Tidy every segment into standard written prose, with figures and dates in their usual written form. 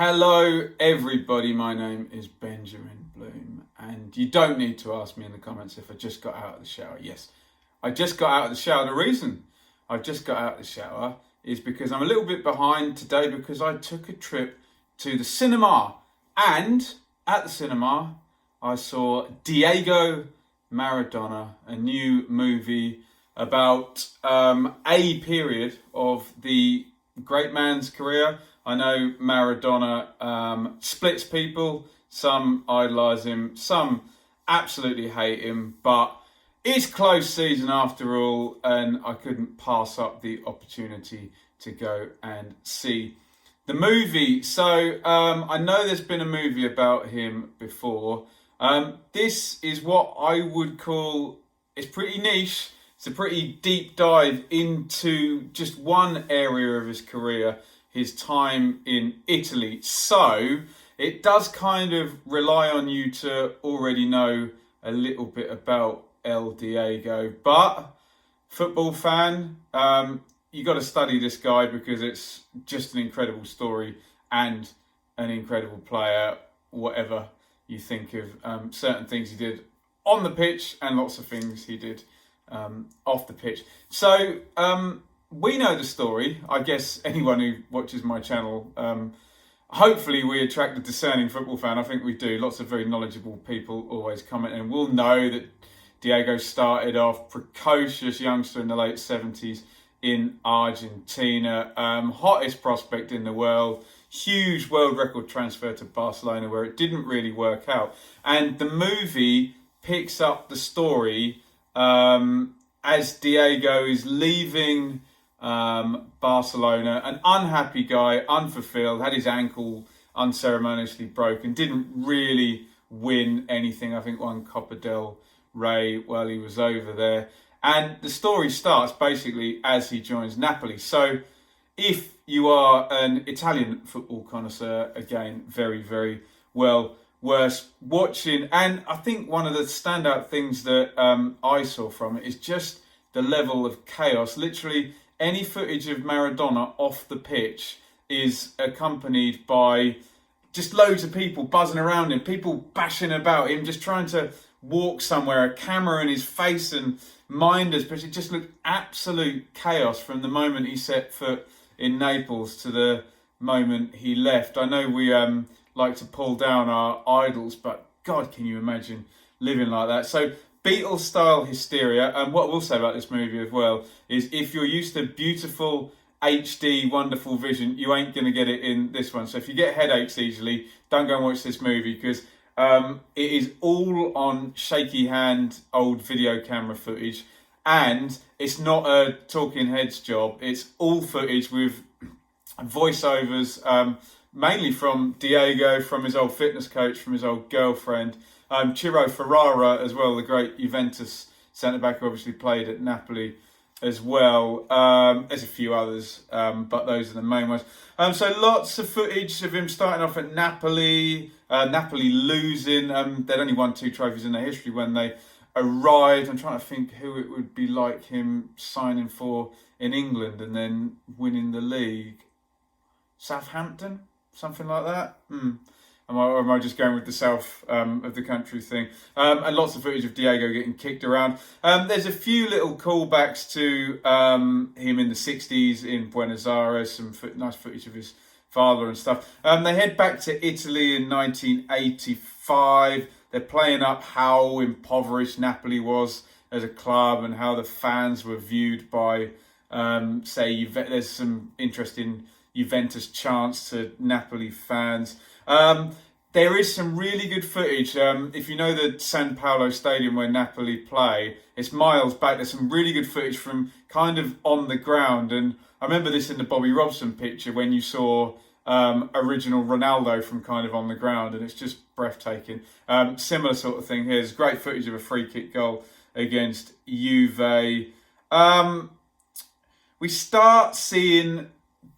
Hello everybody, my name is Benjamin Bloom and you don't need to ask me in the comments if I just got out of the shower. Yes, I just got out of the shower. The reason I've just got out of the shower is because I'm a little bit behind today because I took a trip to the cinema, and at the cinema I saw Diego Maradona, a new movie about a period of the great man's career. I know Maradona splits people. Some idolise him, some absolutely hate him, but it's close season after all, and I couldn't pass up the opportunity to go and see the movie. So I know there's been a movie about him before. This is what I would call, it's pretty niche. It's a pretty deep dive into just one area of his career, his time in Italy. So it does kind of rely on you to already know a little bit about El Diego. But football fan, you got to study this guy because it's just an incredible story and an incredible player, whatever you think of certain things he did on the pitch and lots of things he did off the pitch. So we know the story. I guess anyone who watches my channel, hopefully we attract a discerning football fan. I think we do. Lots of very knowledgeable people always comment and will know that Diego started off precocious youngster in the late 70s in Argentina. Hottest prospect in the world. Huge world record transfer to Barcelona where it didn't really work out. And the movie picks up the story as Diego is leaving Barcelona, an unhappy guy, unfulfilled, had his ankle unceremoniously broken, didn't really win anything. I think won Copa del Rey while he was over there. And the story starts basically as he joins Napoli. So if you are an Italian football connoisseur, again, very, very well worth watching. And I think one of the standout things that I saw from it is just the level of chaos. Literally any footage of Maradona off the pitch is accompanied by just loads of people buzzing around him, people bashing about him, just trying to walk somewhere, a camera in his face and minders. But it just looked absolute chaos from the moment he set foot in Naples to the moment he left. I know we like to pull down our idols, but God, can you imagine living like that? So Beatles style hysteria. And what I will say about this movie as well is if you're used to beautiful HD wonderful vision, you ain't going to get it in this one. So if you get headaches easily, don't go and watch this movie because it is all on shaky hand old video camera footage, and it's not a talking heads job. It's all footage with voiceovers, mainly from Diego, from his old fitness coach, from his old girlfriend, Ciro Ferrara as well, the great Juventus centre-back who obviously played at Napoli as well. There's a few others, but those are the main ones. So lots of footage of him starting off at Napoli, Napoli losing. They'd only won 2 trophies in their history when they arrived. I'm trying to think who it would be like him signing for in England and then winning the league. Southampton? Something like that? Or am I just going with the south of the country thing? And lots of footage of Diego getting kicked around. There's a few little callbacks to him in the 60s in Buenos Aires, some nice footage of his father and stuff. They head back to Italy in 1985. They're playing up how impoverished Napoli was as a club and how the fans were viewed by, there's some interesting Juventus chants to Napoli fans. There is some really good footage. If you know the San Paolo Stadium where Napoli play, it's miles back. There's some really good footage from kind of on the ground. And I remember this in the Bobby Robson picture when you saw original Ronaldo from kind of on the ground, and it's just breathtaking. Similar sort of thing here. There's great footage of a free kick goal against Juve. We start seeing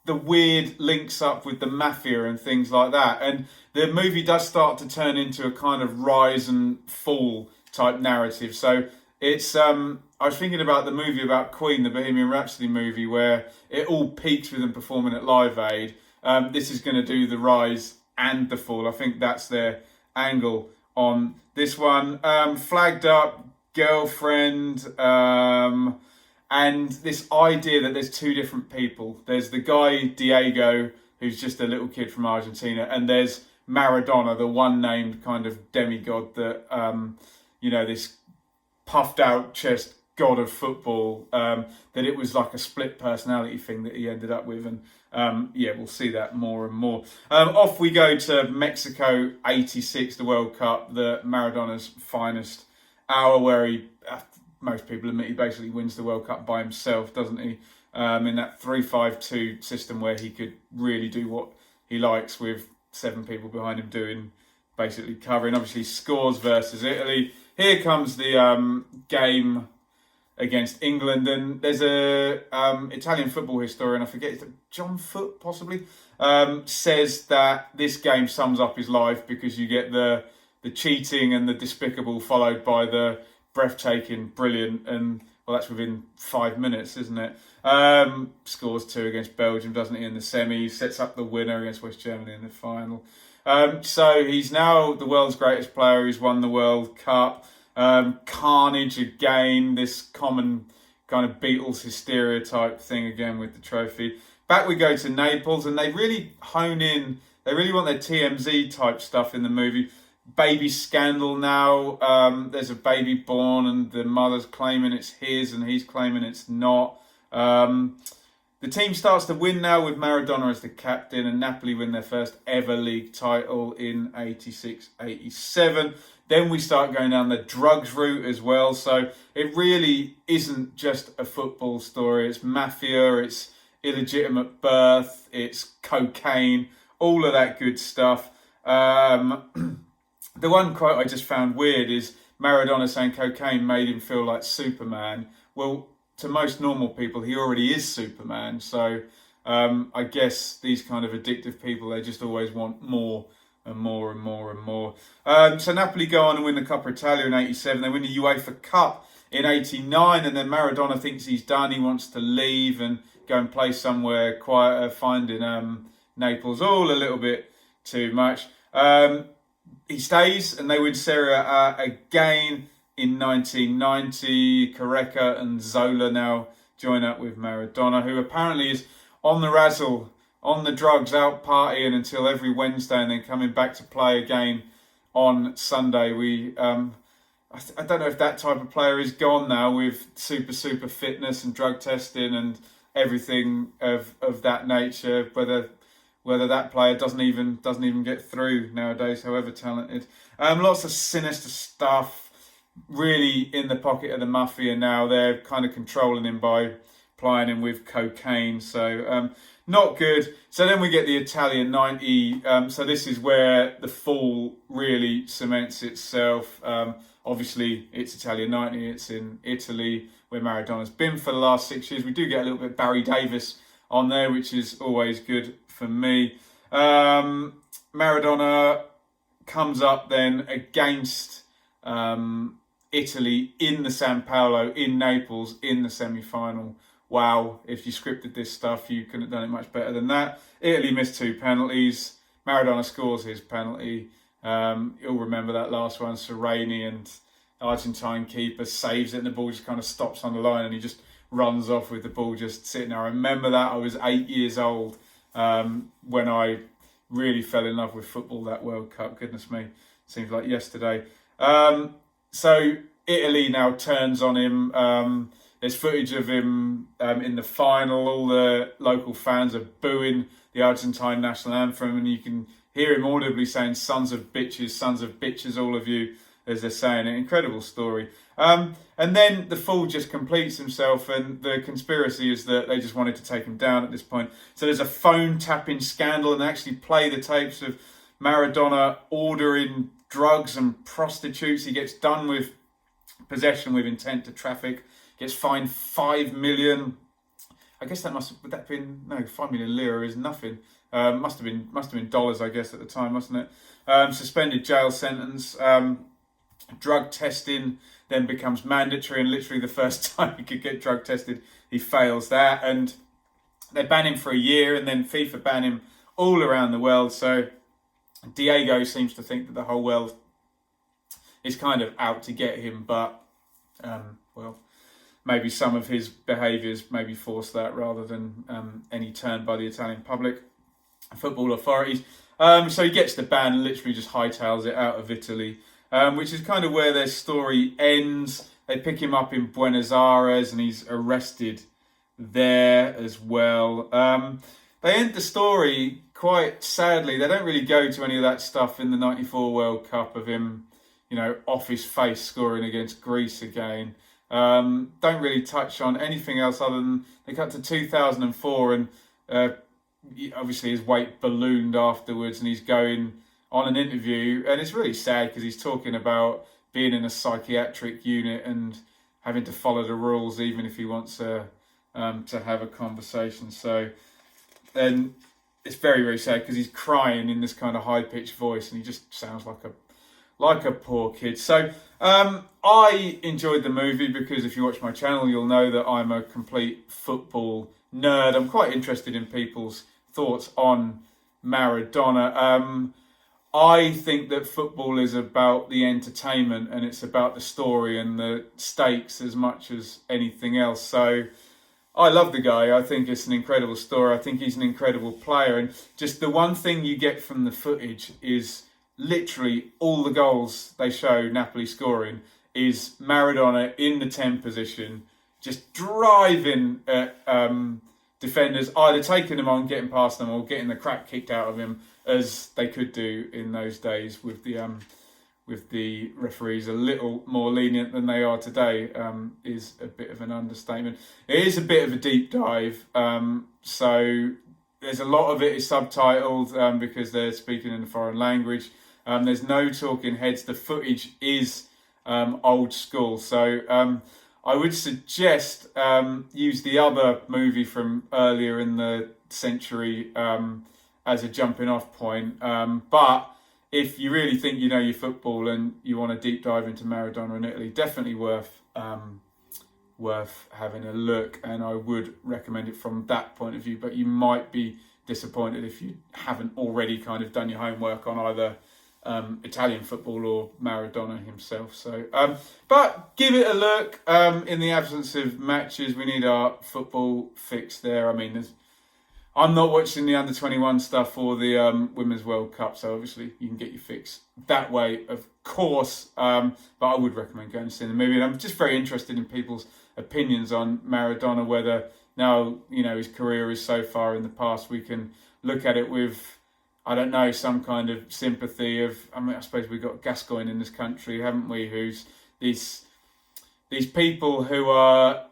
the weird links up with the mafia and things like that. And the movie does start to turn into a kind of rise and fall type narrative. So it's, I was thinking about the movie about Queen, the Bohemian Rhapsody movie, where it all peaks with them performing at Live Aid. this is going to do the rise and the fall. I think that's their angle on this one. Flagged up girlfriend, and this idea that there's two different people. There's the guy Diego, who's just a little kid from Argentina, and there's Maradona, the one named kind of demigod that this puffed out chest god of football, that it was like a split personality thing that he ended up with. And we'll see that more and more. Off we go to Mexico 86, the World Cup, the Maradona's finest hour, where he, most people admit, he basically wins the World Cup by himself, doesn't he? In that 3-5-2 system where he could really do what he likes with 7 people behind him doing basically covering. Obviously scores versus Italy. Here comes the game against England, and there's a Italian football historian, I forget, is it John Foote possibly, says that this game sums up his life because you get the cheating and the despicable followed by the breathtaking brilliant, and well, that's within 5 minutes, isn't it? Scores 2 against Belgium, doesn't he, in the semi, sets up the winner against West Germany in the final. So he's now the world's greatest player. He's won the World Cup. Carnage again, this common kind of Beatles hysteria type thing again with the trophy. Back we go to Naples, and they really hone in, they really want their TMZ type stuff in the movie. Baby scandal now, there's a baby born and the mother's claiming it's his and he's claiming it's not. The team starts to win now with Maradona as the captain, and Napoli win their first ever league title in 86-87. Then we start going down the drugs route as well. So it really isn't just a football story. It's mafia, it's illegitimate birth, it's cocaine, all of that good stuff. The one quote I just found weird is Maradona saying cocaine made him feel like Superman. Well, to most normal people, he already is Superman. So I guess these kind of addictive people, they just always want more and more and more and more. So Napoli go on and win the Coppa Italia in 87. They win the UEFA Cup in 89, and then Maradona thinks he's done. He wants to leave and go and play somewhere quieter, finding Naples all a little bit too much. He stays, and they win Serie A again in 1990. Careca and Zola now join up with Maradona, who apparently is on the razzle, on the drugs, out partying until every Wednesday, and then coming back to play again on Sunday. I don't know if that type of player is gone now, with super fitness and drug testing and everything of that nature. Whether that player doesn't even get through nowadays, however talented. Lots of sinister stuff. Really in the pocket of the mafia now. They're kind of controlling him by plying him with cocaine. So not good. So then we get the Italian 90. So this is where the fall really cements itself. Obviously, it's Italian 90. It's in Italy, where Maradona's been for the last 6 years. We do get a little bit of Barry Davis on there, which is always good for me. Maradona comes up then against Italy in the San Paolo, in Naples, in the semi-final. Wow, if you scripted this stuff, you couldn't have done it much better than that. Italy missed 2 penalties. Maradona scores his penalty. You'll remember that last one. Sereni and Argentine keeper saves it, and the ball just kind of stops on the line, and he just runs off with the ball just sitting there. I remember that. I was 8 years old when I really fell in love with football, that World Cup. Goodness me, seems like yesterday. So Italy now turns on him. There's footage of him in the final. All the local fans are booing the Argentine national anthem, and you can hear him audibly saying, sons of bitches, all of you, as they're saying it. Incredible story. And then the fool just completes himself, and the conspiracy is that they just wanted to take him down at this point. So there's a phone tapping scandal, and they actually play the tapes of Maradona ordering drugs and prostitutes. He gets done with possession with intent to traffic, gets fined 5 million. I guess would that have been, no, 5 million lira is nothing. Must have been dollars, I guess, at the time, mustn't it? Suspended jail sentence. Drug testing then becomes mandatory, and literally the first time he could get drug tested, he fails that, and they ban him for a year, and then FIFA ban him all around the world. So Diego seems to think that the whole world is kind of out to get him, but well, maybe some of his behaviours maybe forced that rather than any turn by the Italian public football authorities. So he gets the ban and literally just hightails it out of Italy, which is kind of where their story ends. They pick him up in Buenos Aires and he's arrested there as well. They end the story quite sadly. They don't really go to any of that stuff in the '94 World Cup of him, off his face scoring against Greece again. Don't really touch on anything else other than they cut to 2004 and obviously his weight ballooned afterwards and he's going on an interview and it's really sad because he's talking about being in a psychiatric unit and having to follow the rules even if he wants to have a conversation. So then it's very, very sad because he's crying in this kind of high-pitched voice and he just sounds like a poor kid. So I enjoyed the movie because if you watch my channel, you'll know that I'm a complete football nerd. I'm quite interested in people's thoughts on Maradona. I think that football is about the entertainment and it's about the story and the stakes as much as anything else. So I love the guy. I think it's an incredible story. I think he's an incredible player. And just the one thing you get from the footage is literally all the goals they show Napoli scoring is Maradona in the 10 position, just driving at defenders, either taking them on, getting past them, or getting the crap kicked out of him, as they could do in those days with the referees a little more lenient than they are today, is a bit of an understatement. It is a bit of a deep dive, so there's a lot of it is subtitled because they're speaking in a foreign language. There's no talking heads. The footage is old school. So I would suggest use the other movie from earlier in the century as a jumping off point. But if you really think you know your football and you want a deep dive into Maradona in Italy, definitely worth having a look. And I would recommend it from that point of view. But you might be disappointed if you haven't already kind of done your homework on either Italian football or Maradona himself. So, but give it a look. In the absence of matches, we need our football fix there. I mean, I'm not watching the under-21 stuff or the Women's World Cup, so obviously you can get your fix that way, of course. But I would recommend going to see the movie. And I'm just very interested in people's opinions on Maradona, whether now, his career is so far in the past, we can look at it with, I don't know, some kind of sympathy of, I suppose we've got Gascoigne in this country, haven't we, who's these people who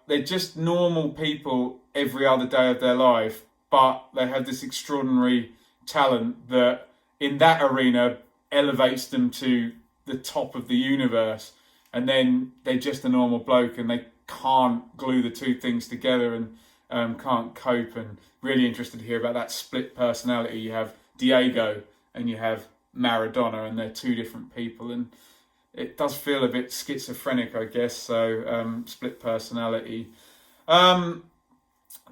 they're just normal people every other day of their life, but they have this extraordinary talent that in that arena elevates them to the top of the universe. And then they're just a normal bloke and they can't glue the two things together and can't cope. And really interested to hear about that split personality. You have Diego and you have Maradona, and they're two different people, and it does feel a bit schizophrenic, I guess. So split personality.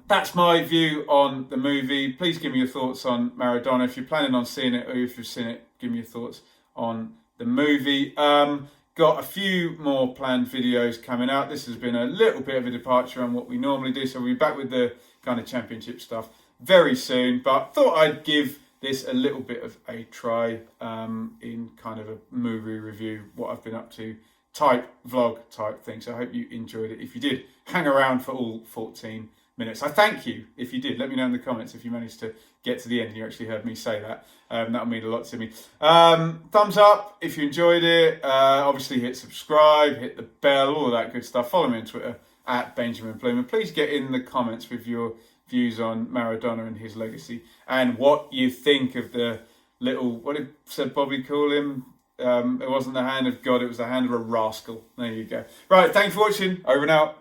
That's my view on the movie. Please give me your thoughts on Maradona. If you're planning on seeing it, or if you've seen it, give me your thoughts on the movie. Got a few more planned videos coming out. This has been a little bit of a departure on what we normally do, so we'll be back with the kind of championship stuff very soon. But thought I'd give this a little bit of a try in kind of a movie review, what I've been up to, type vlog type thing. So I hope you enjoyed it. If you did, hang around for all 14 minutes. I thank you if you did. Let me know in the comments if you managed to get to the end and you actually heard me say that. That'll mean a lot to me. Thumbs up if you enjoyed it. Obviously hit subscribe, hit the bell, all of that good stuff. Follow me on Twitter at Benjamin Bloom. And please get in the comments with your views on Maradona and his legacy and what you think of the little, what did Bobby call him? It wasn't the hand of God, it was the hand of a rascal. There you go. Right, thanks for watching. Over and out.